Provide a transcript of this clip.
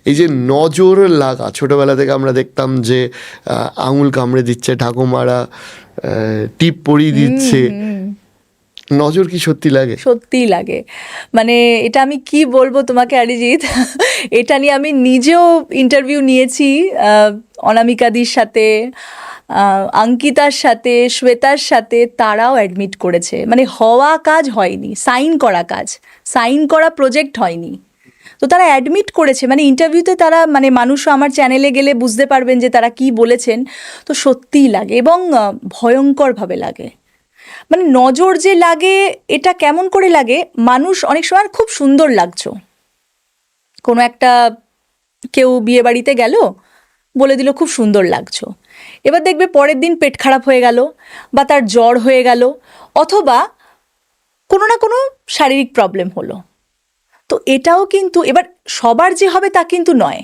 এই যে নজর লাগা, ছোটবেলা থেকে আমরা দেখতাম যে আঙুল কামড়ে দিচ্ছে ঠাকুমারা, টিপ পরিয়ে দিচ্ছে, নজর কি সত্যি লাগে? সত্যিই লাগে। মানে এটা আমি কি বলবো তোমাকে অরিজিৎ, এটা নিয়ে আমি নিজেও ইন্টারভিউ নিয়েছি অনামিকাদির সাথে, অঙ্কিতার সাথে, শ্বেতার সাথে, তারাও অ্যাডমিট করেছে। মানে হওয়া কাজ হয়নি, সাইন করা কাজ, সাইন করা প্রজেক্ট হয়নি, তো তারা অ্যাডমিট করেছে। মানে ইন্টারভিউতে তারা, মানে মানুষও আমার চ্যানেলে গেলে বুঝতে পারবেন যে তারা কি বলেছেন। তো সত্যিই লাগে এবং ভয়ঙ্করভাবে লাগে। মানে নজর যে লাগে, এটা কেমন করে লাগে, মানুষ অনেক সময় খুব সুন্দর লাগছো, কোনো একটা কেউ বিয়ে বাড়িতে গেল, বলে দিল খুব সুন্দর লাগছো, এবার দেখবে পরের দিন পেট খারাপ হয়ে গেল, বা তার জ্বর হয়ে গেল, অথবা কোনো না কোনো শারীরিক প্রবলেম হলো। তো এটাও কিন্তু এবার সবার যে হবে তা কিন্তু নয়।